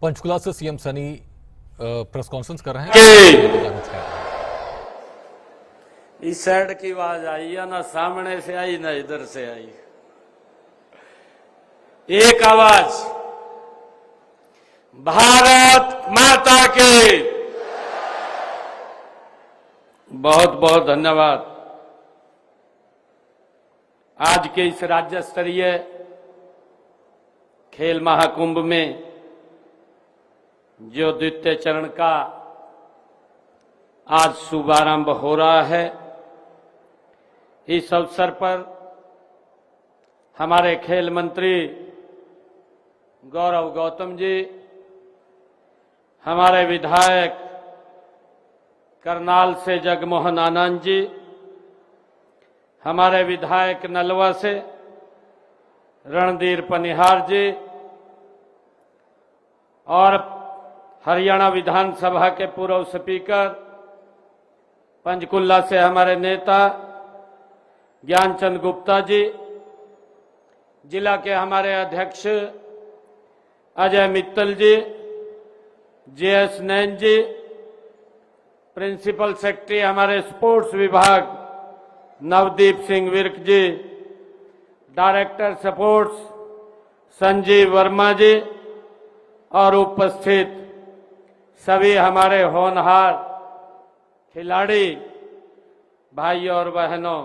पंचकुला से CM Sunny press conference कर रहे हैं। इस साइड की आवाज आई या ना सामने से आई ना इधर से आई। एक आवाज, भारत माता के। बहुत बहुत धन्यवाद। आज के इस राज्य स्तरीय खेल महाकुंभ में जो द्वितीय चरण का आज शुभारंभ हो रहा है, इस अवसर पर हमारे खेल मंत्री गौरव गौतम जी, हमारे विधायक करनाल से जगमोहन आनंद जी, हमारे विधायक नलवा से रणधीर पनिहार जी और हरियाणा विधानसभा के पूर्व स्पीकर, पंचकुला से हमारे नेता ज्ञानचंद गुप्ता जी, जिला के हमारे अध्यक्ष अजय मित्तल जी, जेएस नैन जी, प्रिंसिपल सेक्रेटरी हमारे स्पोर्ट्स विभाग नवदीप सिंह विर्क जी, डायरेक्टर स्पोर्ट्स संजीव वर्मा जी और उपस्थित सभी हमारे होनहार खिलाड़ी भाई और बहनों,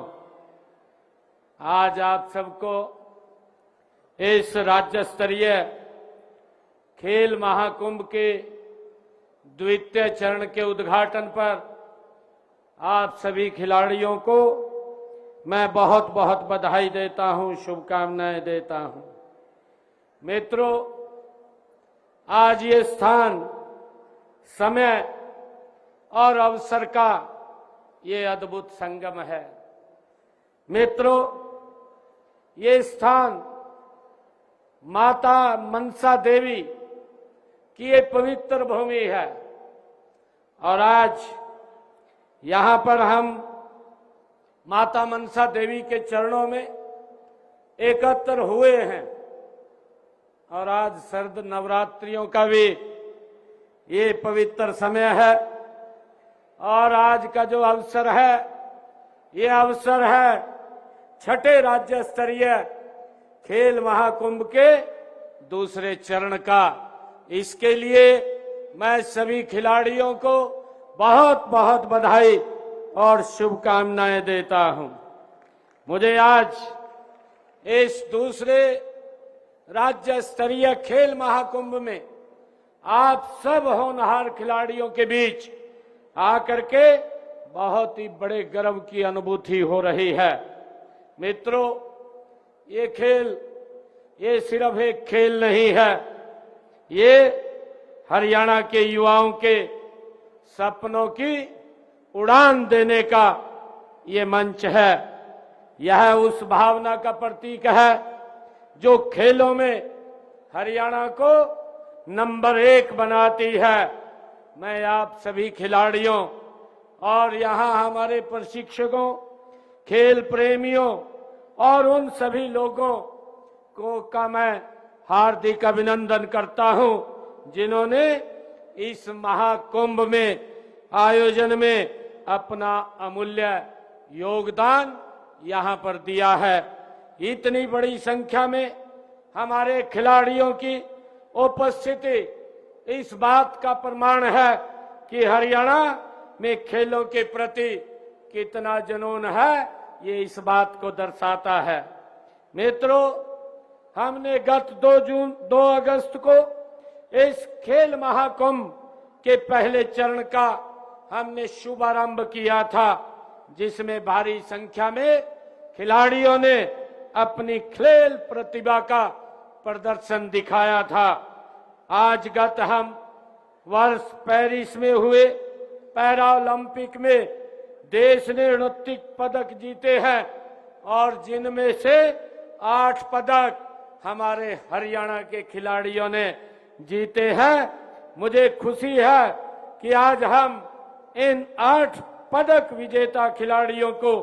आज आप सबको इस राज्य स्तरीय खेल महाकुंभ के द्वितीय चरण के उद्घाटन पर आप सभी खिलाड़ियों को मैं बहुत बहुत बधाई देता हूं, शुभकामनाएं देता हूं। मित्रों, आज ये स्थान, समय और अवसर का ये अद्भुत संगम है। मित्रों, ये स्थान माता मनसा देवी की एक पवित्र भूमि है और आज यहां पर हम माता मनसा देवी के चरणों में एकत्र हुए हैं और आज शरद नवरात्रियों का भी ये पवित्र समय है और आज का जो अवसर है, ये अवसर है छठे राज्य स्तरीय खेल महाकुंभ के दूसरे चरण का। इसके लिए मैं सभी खिलाड़ियों को बहुत बहुत बधाई और शुभकामनाएं देता हूं। मुझे आज इस दूसरे राज्य स्तरीय खेल महाकुंभ में आप सब होनहार खिलाड़ियों के बीच आकर के बहुत ही बड़े गर्व की अनुभूति हो रही है। मित्रों, ये खेल, ये सिर्फ एक खेल नहीं है, ये हरियाणा के युवाओं के सपनों की उड़ान देने का ये मंच है। यह उस भावना का प्रतीक है जो खेलों में हरियाणा को नंबर 1 बनाती है। मैं आप सभी खिलाड़ियों और यहां हमारे प्रशिक्षकों, खेल प्रेमियों और उन सभी लोगों का मैं हार्दिक अभिनंदन करता हूं जिन्होंने इस महाकुंभ में आयोजन में अपना अमूल्य योगदान यहां पर दिया है। इतनी बड़ी संख्या में हमारे खिलाड़ियों की उपस्थिति इस बात का प्रमाण है कि हरियाणा में खेलों के प्रति कितना जुनून है, ये इस बात को दर्शाता है। मित्रों, हमने गत 2 अगस्त को इस खेल महाकुंभ के पहले चरण का हमने शुभारंभ किया था, जिसमें भारी संख्या में खिलाड़ियों ने अपनी खेल प्रतिभा का प्रदर्शन दिखाया था। आज गत हम वर्ष पेरिस में हुए पैरा ओलंपिक में देश ने 29 पदक जीते हैं और जिनमें से 8 पदक हमारे हरियाणा के खिलाड़ियों ने जीते हैं। मुझे खुशी है कि आज हम इन 8 पदक विजेता खिलाड़ियों को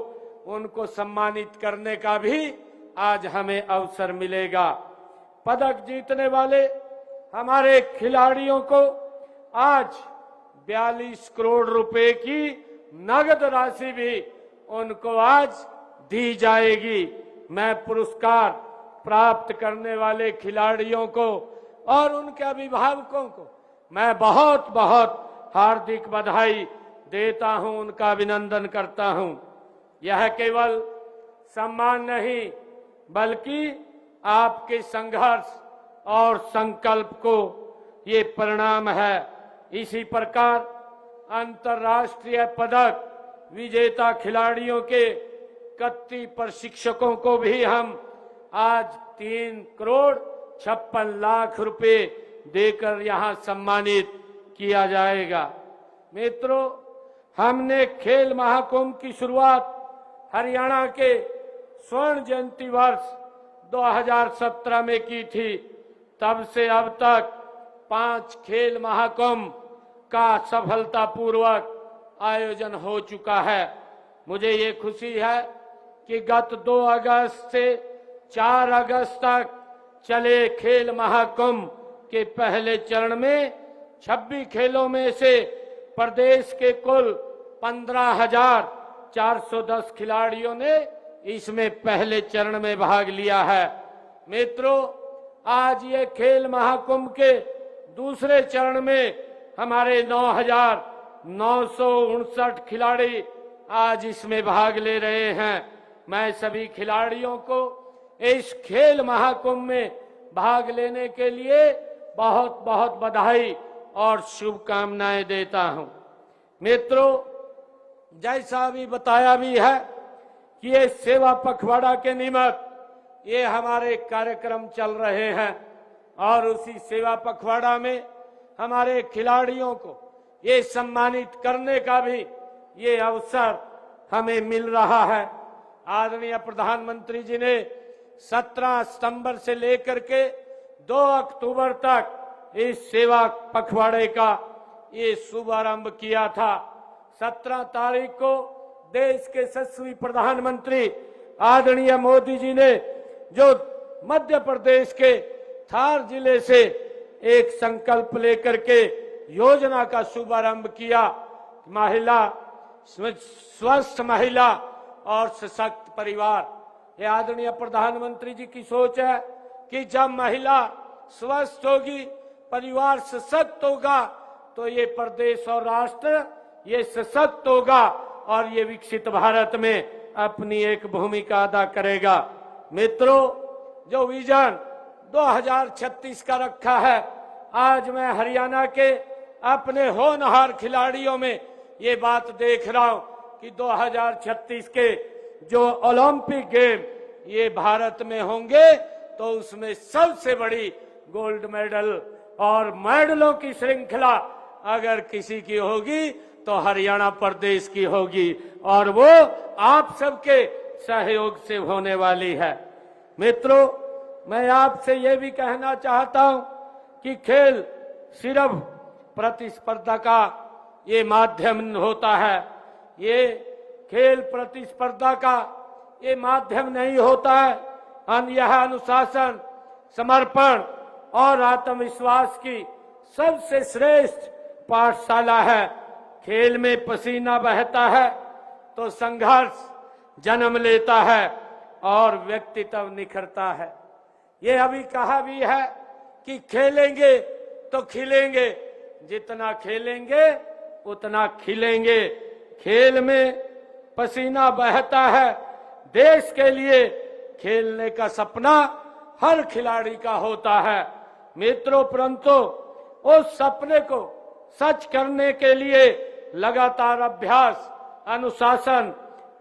उनको सम्मानित करने का भी आज हमें अवसर मिलेगा। पदक जीतने वाले हमारे खिलाड़ियों को आज 42 करोड़ रुपए की नगद राशि भी उनको आज दी जाएगी। मैं पुरस्कार प्राप्त करने वाले खिलाड़ियों को और उनके अभिभावकों को मैं बहुत बहुत हार्दिक बधाई देता हूं, उनका अभिनंदन करता हूं। यह केवल सम्मान नहीं बल्कि आपके संघर्ष और संकल्प को ये परिणाम है। इसी प्रकार अंतर्राष्ट्रीय पदक विजेता खिलाड़ियों के 31 प्रशिक्षकों को भी हम आज 3 करोड़ 56 लाख रुपए देकर यहां सम्मानित किया जाएगा। मित्रों, हमने खेल महाकुंभ की शुरुआत हरियाणा के स्वर्ण जयंती वर्ष 2017 में की थी। तब से अब तक 5 खेल महाकुंभ का सफलतापूर्वक आयोजन हो चुका है। मुझे ये खुशी है कि गत 2 अगस्त से 4 अगस्त तक चले खेल महाकुंभ के पहले चरण में 26 खेलों में से प्रदेश के कुल 15,410 खिलाड़ियों ने इसमें पहले चरण में भाग लिया है। मित्रों, आज ये खेल महाकुंभ के दूसरे चरण में हमारे 9,959 खिलाड़ी आज इसमें भाग ले रहे हैं। मैं सभी खिलाड़ियों को इस खेल महाकुंभ में भाग लेने के लिए बहुत बहुत बधाई और शुभकामनाएं देता हूं। मित्रों, जैसा अभी बताया भी है कि ये सेवा पखवाड़ा के निमित्त ये हमारे कार्यक्रम चल रहे हैं और उसी सेवा पखवाड़ा में हमारे खिलाड़ियों को ये सम्मानित करने का भी ये अवसर हमें मिल रहा है। आदरणीय प्रधानमंत्री जी ने 17 सितंबर से लेकर के 2 अक्टूबर तक इस सेवा पखवाड़े का ये शुभारंभ किया था। 17 तारीख को देश के यशस्वी प्रधानमंत्री आदरणीय मोदी जी ने जो मध्य प्रदेश के थार जिले से एक संकल्प लेकर के योजना का शुभारंभ किया। महिला, स्वस्थ महिला और सशक्त परिवार। ये आदरणीय प्रधानमंत्री जी की सोच है कि जब महिला स्वस्थ होगी, परिवार सशक्त होगा, तो ये प्रदेश और राष्ट्र ये सशक्त होगा और ये विकसित भारत में अपनी एक भूमिका अदा करेगा। मित्रों, जो विजन 2036 का रखा है, आज मैं हरियाणा के अपने होनहार खिलाड़ियों में ये बात देख रहा हूं कि 2036 के जो ओलंपिक गेम ये भारत में होंगे तो उसमें सबसे बड़ी गोल्ड मेडल और मेडलों की श्रृंखला अगर किसी की होगी तो हरियाणा प्रदेश की होगी और वो आप सबके सहयोग से होने वाली है। मित्रों, मैं आपसे ये भी कहना चाहता हूं कि खेल सिर्फ प्रतिस्पर्धा का ये माध्यम होता है। ये खेल प्रतिस्पर्धा का ये माध्यम नहीं होता है। यह अनुशासन, समर्पण और आत्मविश्वास की सबसे श्रेष्ठ पाठशाला है। खेल में पसीना बहता है तो संघर्ष जन्म लेता है और व्यक्तित्व निखरता है। ये अभी कहा भी है कि खेलेंगे तो खिलेंगे, जितना खेलेंगे उतना खिलेंगे। खेल में पसीना बहता है। देश के लिए खेलने का सपना हर खिलाड़ी का होता है। मित्रों, परंतु उस सपने को सच करने के लिए लगातार अभ्यास, अनुशासन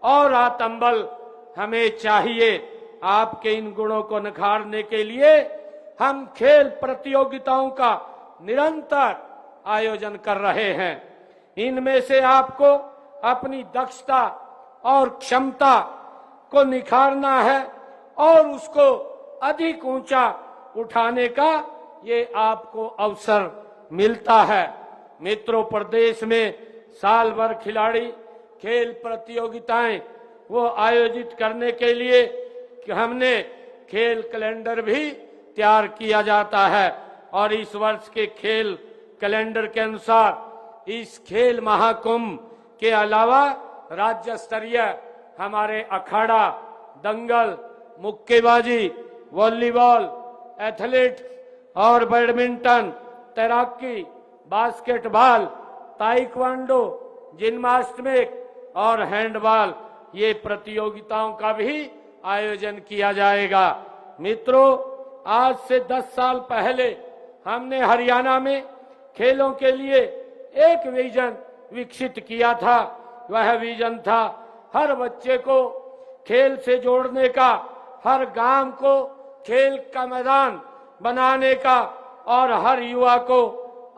और आत्मबल हमें चाहिए। आपके इन गुणों को निखारने के लिए हम खेल प्रतियोगिताओं का निरंतर आयोजन कर रहे हैं। इनमें से आपको अपनी दक्षता और क्षमता को निखारना है और उसको अधिक ऊंचा उठाने का ये आपको अवसर मिलता है। मित्रों, प्रदेश में साल भर खिलाड़ी खेल प्रतियोगिताएं वो आयोजित करने के लिए हमने खेल कैलेंडर भी तैयार किया जाता है। और इस वर्ष के खेल कैलेंडर के अनुसार इस खेल महाकुंभ के अलावा राज्य स्तरीय हमारे अखाड़ा, दंगल, मुक्केबाजी, वॉलीबॉल, एथलेटिक्स और बैडमिंटन, तैराकी, बास्केटबॉल, ताइक्वांडो, जिम्नास्टिक और हैंडबॉल ये प्रतियोगिताओं का भी आयोजन किया जाएगा। मित्रों, आज से 10 साल पहले हमने हरियाणा में खेलों के लिए एक विजन विकसित किया था। वह विजन था हर बच्चे को खेल से जोड़ने का, हर गांव को खेल का मैदान बनाने का और हर युवा को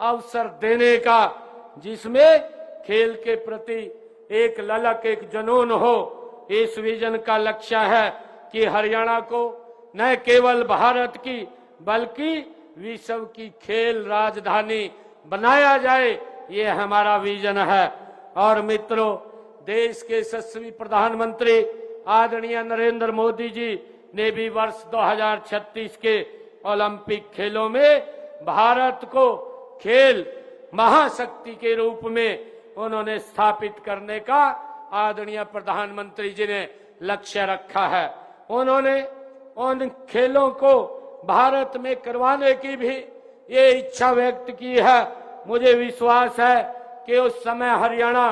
अवसर देने का, जिसमें खेल के प्रति एक ललक, एक जुनून हो। इस विजन का लक्ष्य है कि हरियाणा को न केवल भारत की बल्कि विश्व की खेल राजधानी बनाया जाए, ये हमारा विजन है। और मित्रों, देश के यशस्वी प्रधानमंत्री आदरणीय नरेंद्र मोदी जी ने भी वर्ष 2036 के ओलंपिक खेलों में भारत को खेल महाशक्ति के रूप में उन्होंने स्थापित करने का आदरणीय प्रधानमंत्री जी ने लक्ष्य रखा है। उन्होंने उन खेलों को भारत में करवाने की भी ये इच्छा व्यक्त की है। मुझे विश्वास है कि उस समय हरियाणा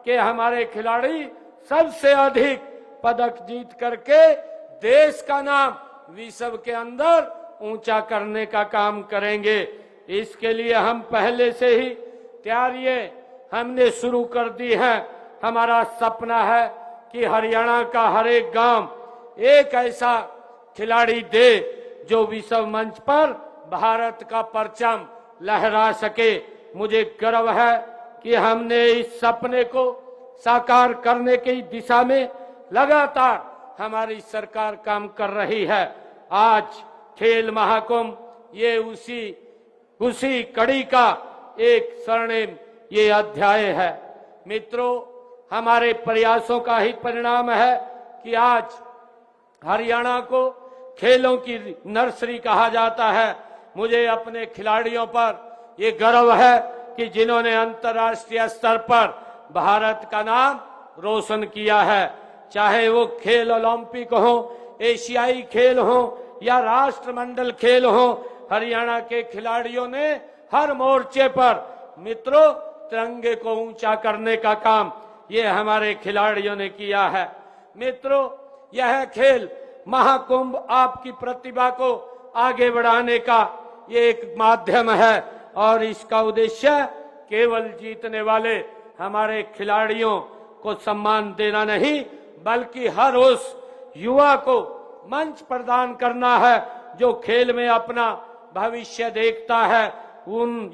के हमारे खिलाड़ी सबसे अधिक पदक जीत करके देश का नाम विश्व के अंदर ऊंचा करने का काम करेंगे। इसके लिए हम पहले से ही तैयारियां हमने शुरू कर दी है। हमारा सपना है कि हरियाणा का हर एक गांव एक ऐसा खिलाड़ी दे जो विश्व मंच पर भारत का परचम लहरा सके। मुझे गर्व है कि हमने इस सपने को साकार करने की दिशा में लगातार हमारी सरकार काम कर रही है। आज खेल महाकुंभ ये उसी कड़ी का एक स्वर्णिम ये अध्याय है। मित्रों, हमारे प्रयासों का ही परिणाम है कि आज हरियाणा को खेलों की नर्सरी कहा जाता है। मुझे अपने खिलाड़ियों पर ये गर्व है कि जिन्होंने अंतर्राष्ट्रीय स्तर पर भारत का नाम रोशन किया है। चाहे वो खेल ओलंपिक हो, एशियाई खेल हो या राष्ट्रमंडल खेल हो, हरियाणा के खिलाड़ियों ने हर मोर्चे पर मित्रों तिरंगे को ऊंचा करने का काम ये हमारे खिलाड़ियों ने किया है। मित्रों, यह खेल महाकुंभ आपकी प्रतिभा को आगे बढ़ाने का ये एक माध्यम है और इसका उद्देश्य केवल जीतने वाले हमारे खिलाड़ियों को सम्मान देना नहीं, बल्कि हर उस युवा को मंच प्रदान करना है जो खेल में अपना भविष्य देखता है। उन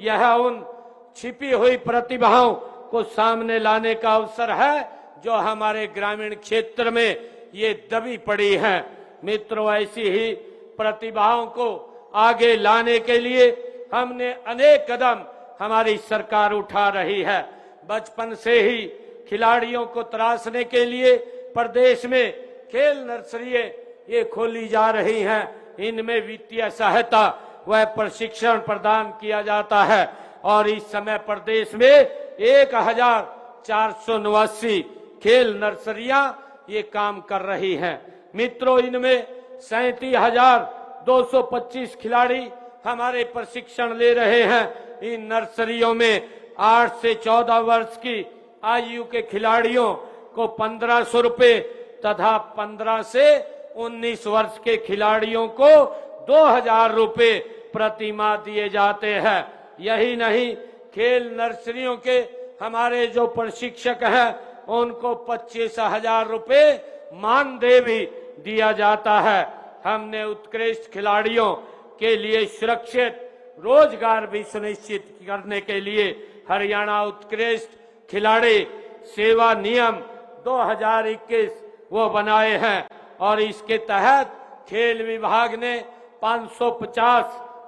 छिपी हुई प्रतिभाओं को सामने लाने का अवसर है जो हमारे ग्रामीण क्षेत्र में ये दबी पड़ी है। मित्रों, ऐसी ही प्रतिभाओं को आगे लाने के लिए हमने अनेक कदम हमारी सरकार उठा रही है। बचपन से ही खिलाड़ियों को तराशने के लिए प्रदेश में खेल नर्सरियां ये खोली जा रही हैं। इनमें वित्तीय सहायता व प्रशिक्षण प्रदान किया जाता है और इस समय प्रदेश में 1489 खेल नर्सरियां ये काम कर रही हैं। मित्रों, इनमें 37,225 खिलाड़ी हमारे प्रशिक्षण ले रहे हैं। इन नर्सरियों में 8 से 14 वर्ष की आयु के खिलाड़ियों को 1500 रुपए तथा 15 से 19 वर्ष के खिलाड़ियों को 2000 रुपए प्रति माह दिए जाते हैं। यही नहीं, खेल नर्सरियों के हमारे जो प्रशिक्षक हैं उनको 25,000 रुपए मानदेय भी दिया जाता है। हमने उत्कृष्ट खिलाड़ियों के लिए सुरक्षित रोजगार भी सुनिश्चित करने के लिए हरियाणा उत्कृष्ट खिलाड़ी सेवा नियम 2021 वो बनाए हैं और इसके तहत खेल विभाग ने 550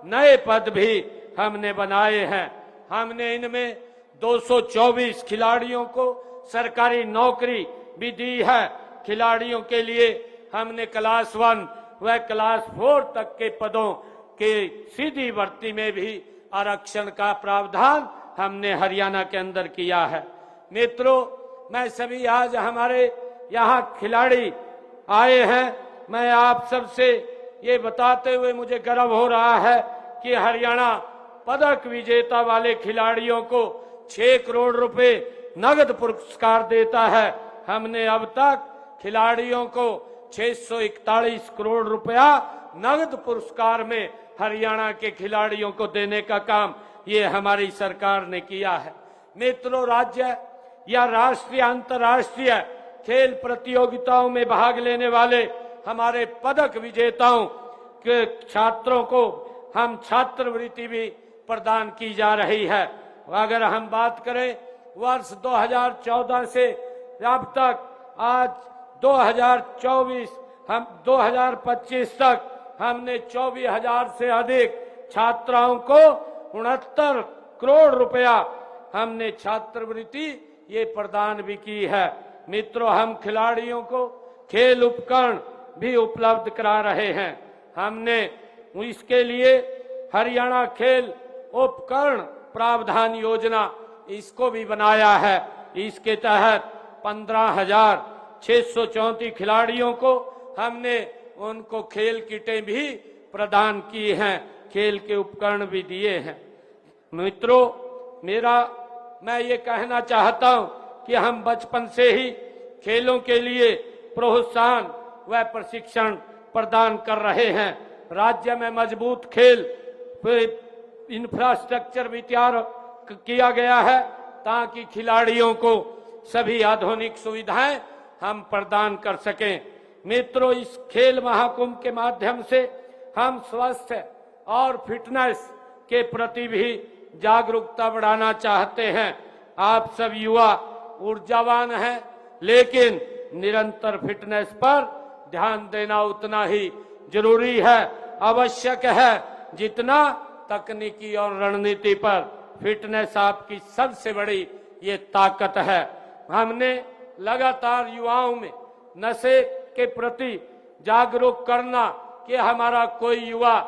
नए पद भी हमने बनाए हैं। हमने इनमें 224 खिलाड़ियों को सरकारी नौकरी भी दी है। खिलाड़ियों के लिए हमने क्लास 1 व क्लास 4 तक के पदों कि सीधी भर्ती में भी आरक्षण का प्रावधान हमने हरियाणा के अंदर किया है। मित्रों, मैं सभी आज हमारे यहाँ खिलाड़ी आए हैं, मैं आप सबसे ये बताते हुए मुझे गर्व हो रहा है कि हरियाणा पदक विजेता वाले खिलाड़ियों को 6 करोड़ रुपए नगद पुरस्कार देता है। हमने अब तक खिलाड़ियों को 641 करोड़ रुपया नगद पुरस्कार में हरियाणा के खिलाड़ियों को देने का काम ये हमारी सरकार ने किया है। मित्रों, राज्य या राष्ट्रीय अंतर्राष्ट्रीय खेल प्रतियोगिताओं में भाग लेने वाले हमारे पदक विजेताओं के छात्रों को हम छात्रवृत्ति भी प्रदान की जा रही है। अगर हम बात करें वर्ष 2014 से अब तक आज 2025 तक हमने 24,000 से अधिक छात्राओं को 69 करोड़ रुपया हमने छात्रवृत्ति ये प्रदान भी की है। मित्रों, हम खिलाड़ियों को खेल उपकरण भी उपलब्ध करा रहे हैं। हमने इसके लिए हरियाणा खेल उपकरण प्रावधान योजना इसको भी बनाया है। इसके तहत 15,634 खिलाड़ियों को हमने उनको खेल किटें भी प्रदान की हैं, खेल के उपकरण भी दिए हैं। मित्रों, मैं ये कहना चाहता हूं कि हम बचपन से ही खेलों के लिए प्रोत्साहन व प्रशिक्षण प्रदान कर रहे हैं। राज्य में मजबूत खेल इंफ्रास्ट्रक्चर भी तैयार किया गया है ताकि खिलाड़ियों को सभी आधुनिक सुविधाएं हम प्रदान कर सकें। मित्रों, इस खेल महाकुंभ के माध्यम से हम स्वास्थ्य और फिटनेस के प्रति भी जागरूकता बढ़ाना चाहते हैं। आप सब युवा ऊर्जावान हैं, लेकिन निरंतर फिटनेस पर ध्यान देना उतना ही जरूरी है, आवश्यक है, जितना तकनीकी और रणनीति पर। फिटनेस आपकी सबसे बड़ी ये ताकत है। हमने लगातार युवाओं में नशे के प्रति जागरूक करना कि हमारा कोई युवा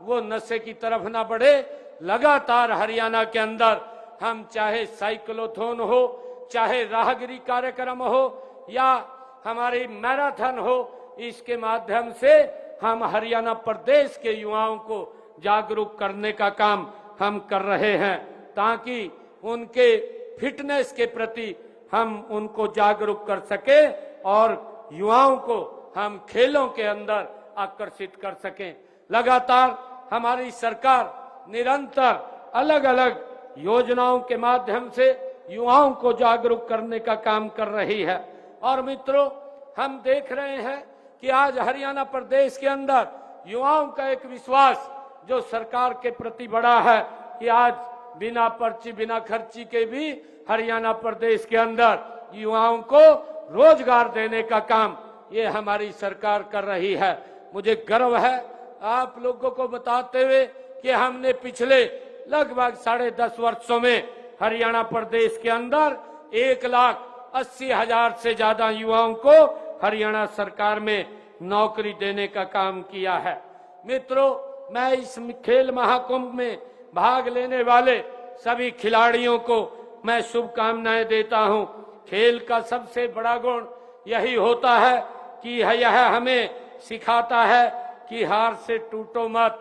वो नशे की तरफ ना बढ़े। लगातार हरियाणा के अंदर हम चाहे साइक्लोथॉन हो, चाहे राहगिरी कार्यक्रम हो या हमारी मैराथन हो, इसके माध्यम से हम हरियाणा प्रदेश के युवाओं को जागरूक करने का काम हम कर रहे हैं ताकि उनके फिटनेस के प्रति हम उनको जागरूक कर सके और युवाओं को हम खेलों के अंदर आकर्षित कर सकें। लगातार हमारी सरकार निरंतर अलग अलग योजनाओं के माध्यम से युवाओं को जागरूक करने का काम कर रही है। और मित्रों, हम देख रहे हैं कि आज हरियाणा प्रदेश के अंदर युवाओं का एक विश्वास जो सरकार के प्रति बड़ा है कि आज बिना पर्ची बिना खर्ची के भी हरियाणा प्रदेश के अंदर युवाओं को रोजगार देने का काम ये हमारी सरकार कर रही है। मुझे गर्व है आप लोगों को बताते हुए कि हमने पिछले लगभग 10.5 वर्षों में हरियाणा प्रदेश के अंदर 1,80,000 से ज्यादा युवाओं को हरियाणा सरकार में नौकरी देने का काम किया है। मित्रों, मैं इस खेल महाकुंभ में भाग लेने वाले सभी खिलाड़ियों को मैं शुभकामनाएं देता हूं। खेल का सबसे बड़ा गुण यही होता है कि यह हमें सिखाता है कि हार से टूटो मत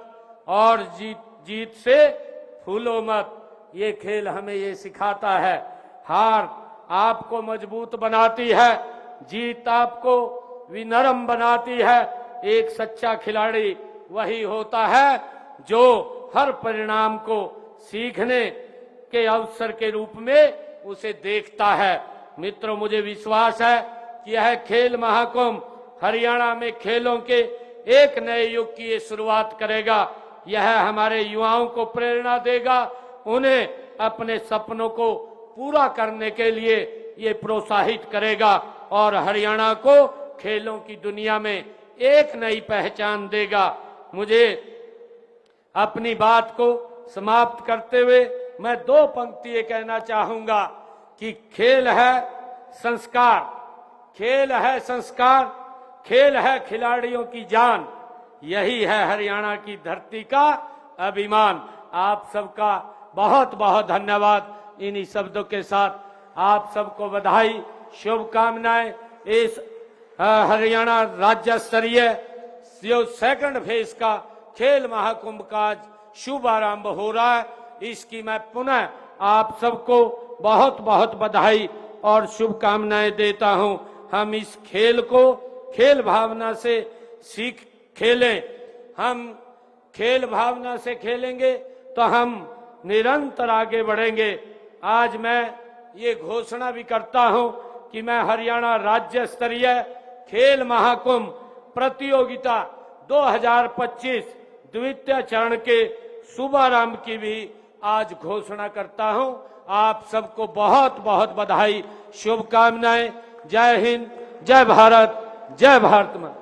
और जीत से फूलो मत। ये खेल हमें ये सिखाता है। हार आपको मजबूत बनाती है, जीत आपको विनम्र बनाती है। एक सच्चा खिलाड़ी वही होता है जो हर परिणाम को सीखने के अवसर के रूप में उसे देखता है। मित्रों, मुझे विश्वास है कि यह खेल महाकुंभ हरियाणा में खेलों के एक नए युग की शुरुआत करेगा। यह हमारे युवाओं को प्रेरणा देगा, उन्हें अपने सपनों को पूरा करने के लिए ये प्रोत्साहित करेगा और हरियाणा को खेलों की दुनिया में एक नई पहचान देगा। मुझे अपनी बात को समाप्त करते हुए मैं 2 पंक्ति कहना चाहूंगा कि खेल है संस्कार, खेल है संस्कार, खेल है खिलाड़ियों की जान। यही है हरियाणा की धरती का अभिमान। आप सबका बहुत बहुत धन्यवाद। इन्हीं शब्दों के साथ आप सबको बधाई, शुभकामनाएं। इस हरियाणा राज्य स्तरीय जो सेकंड फेज का खेल महाकुंभ का आज शुभारंभ हो रहा है, इसकी मैं पुनः आप सबको बहुत बहुत बधाई और शुभकामनाएं देता हूं। हम इस खेल को खेल भावना से खेलें। हम खेल भावना से खेलेंगे तो हम निरंतर आगे बढ़ेंगे। आज मैं ये घोषणा भी करता हूं कि मैं हरियाणा राज्य स्तरीय खेल महाकुंभ प्रतियोगिता 2025 द्वितीय चरण के शुभारंभ की भी आज घोषणा करता हूं। आप सबको बहुत बहुत बधाई, शुभकामनाएं। जय हिंद, जय भारत, जय भारत माता।